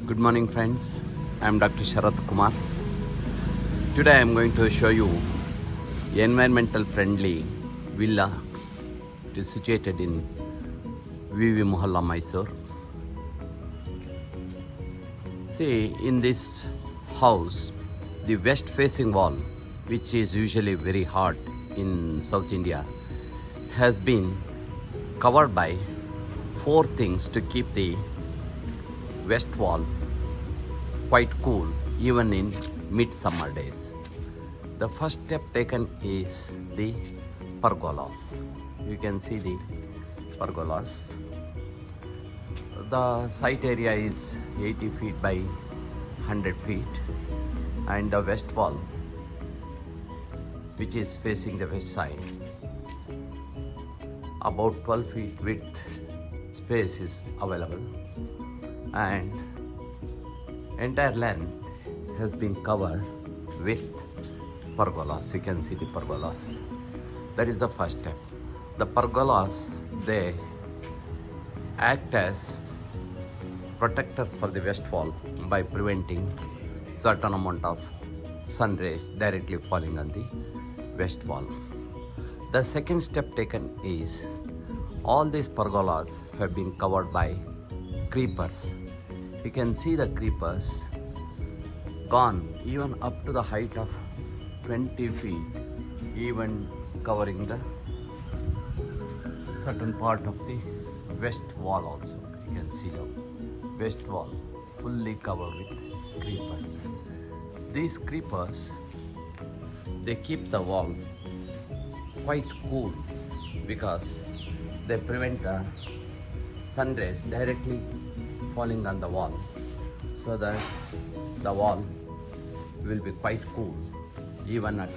Good morning friends, I am Dr. Sharath Kumar. Today I am going to show you environmental friendly villa. It is situated in Eave, Mysore. See, in this house, the west facing wall, which is usually very hot in South India, has been covered by 4 things to keep the west wall quite cool even in midsummer days. The first step taken is the pergolas. You can see the pergolas. The site area is 80 feet by 100 feet, and the west wall, which is facing the west side, about 12 feet width space is available, and entire length has been covered with pergolas. You can see the pergolas. That is the first step. The pergolas, they act as protectors for the west wall by preventing certain amount of sun rays directly falling on the west wall. The second step taken is all these pergolas have been covered by creepers. You can see the creepers gone even up to the height of 20 feet, even covering the certain part of the west wall also. You can see the west wall fully covered with creepers. These creepers, they keep the wall quite cool because they prevent the sun rays directly falling on the wall, so that the wall will be quite cool even at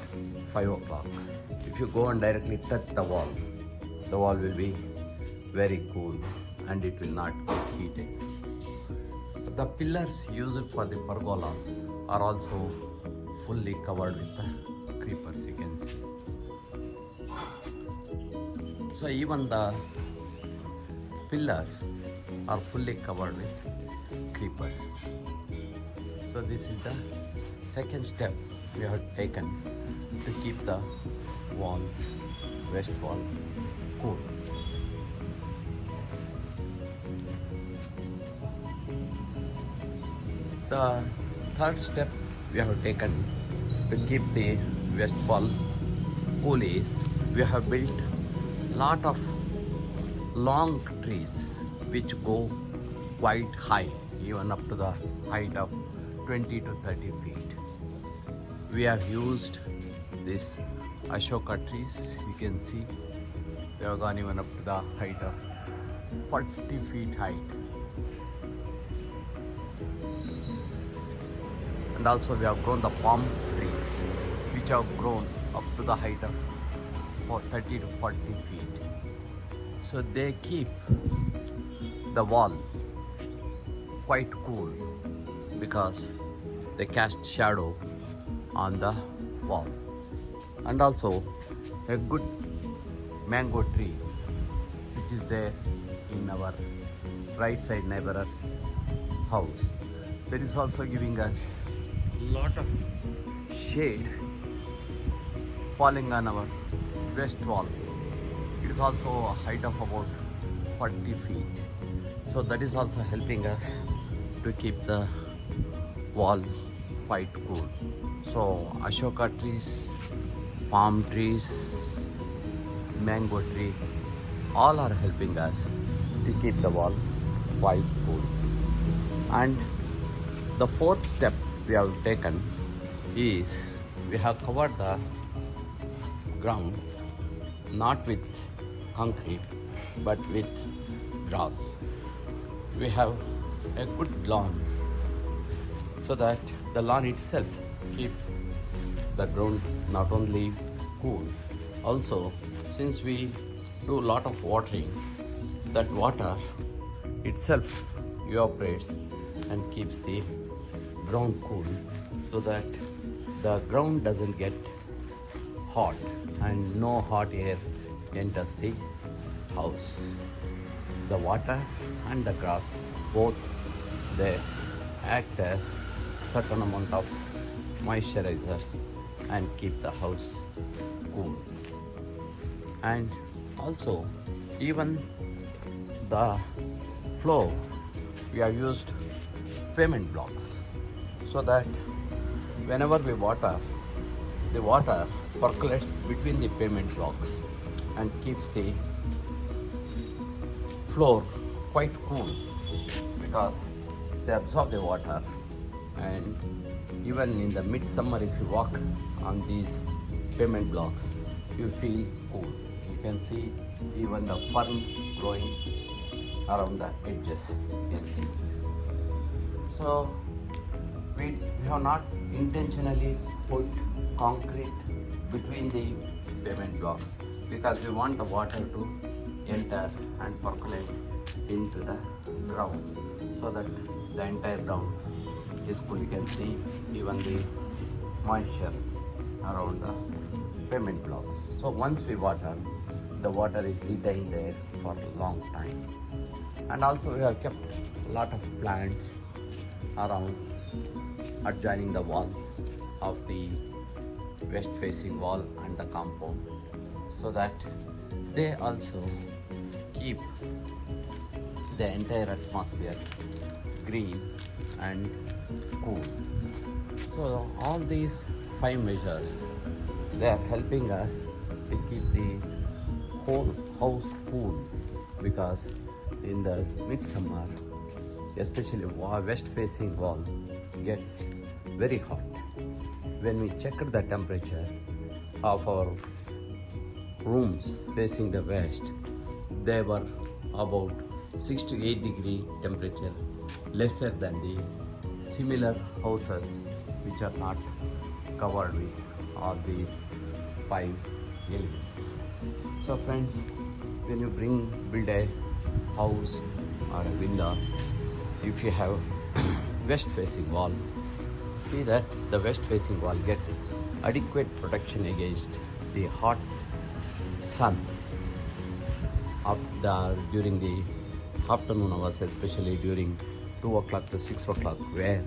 5 o'clock. If you go and directly touch the wall will be very cool and it will not get heated. The pillars used for the pergolas are also fully covered with the creepers, you can see. So even the pillars are fully covered with creepers. So this is the second step we have taken to keep the wall, west wall, cool. The third step we have taken to keep the west wall cool is we have built lot of long trees which go quite high, even up to the height of 20 to 30 feet. We have used these Ashoka trees. You can see they have gone even up to the height of 40 feet height. And also we have grown the palm trees, which have grown up to the height of 30 to 40 feet. So they keep the wall quite cool because they cast shadow on the wall. And also a good mango tree which is there in our right side neighbor's house, that is also giving us lot of shade falling on our west wall. It is also a height of about 40 feet. So that is also helping us to keep the wall quite cool. So Ashoka trees, palm trees, mango tree, all are helping us to keep the wall quite cool. And the fourth step we have taken is we have covered the ground not with concrete but with grass. We have a good lawn, so that the lawn itself keeps the ground not only cool, also since we do a lot of watering, that water itself evaporates and keeps the ground cool, so that the ground doesn't get hot and no hot air enters the house. The water and the grass both, they act as certain amount of moisturizers and keep the house cool. And also even the floor, we have used pavement blocks so that whenever we water, the water percolates between the pavement blocks and keeps the floor quite cool because they absorb the water. And even in the midsummer, if you walk on these pavement blocks, you feel cool. You can see even the fern growing around the edges, you can see. So we have not intentionally put concrete between the pavement blocks because we want the water to enter and percolate into the ground so that the entire ground is cool. You can see even the moisture around the pavement blocks. So once we water, the water is retained there for a long time. And also we have kept a lot of plants around adjoining the wall of the west facing wall and the compound so that they also keep the entire atmosphere green and cool. So all these 5 measures, they are helping us to keep the whole house cool because in the midsummer, especially west facing wall gets very hot. When we checked the temperature of our rooms facing the west, they were about 6 to 8 degree temperature lesser than the similar houses which are not covered with all these 5 elements. So friends, when you build a house or a villa, if you have west facing wall, see that the west facing wall gets adequate protection against the hot sun during the afternoon hours, especially during 2 o'clock to 6 o'clock, where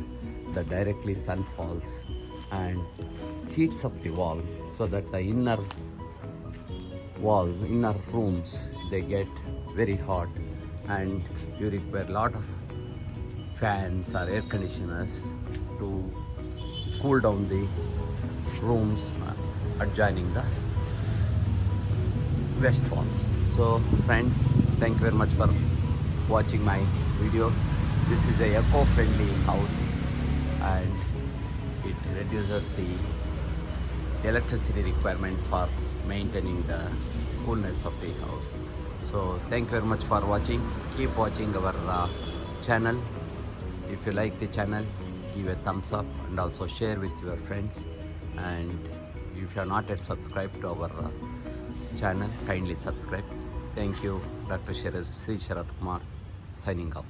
the directly sun falls and heats up the wall so that the inner rooms, they get very hot and you require a lot of fans or air conditioners to cool down the rooms adjoining the west wall. So friends, thank you very much for watching my video. This is a eco-friendly house and it reduces the electricity requirement for maintaining the coolness of the house. So thank you very much for watching. Keep watching our channel. If you like the channel, give a thumbs up and also share with your friends. And if you are not yet subscribed to our channel, kindly subscribe. Thank you. Dr. C Sharath Kumar signing off.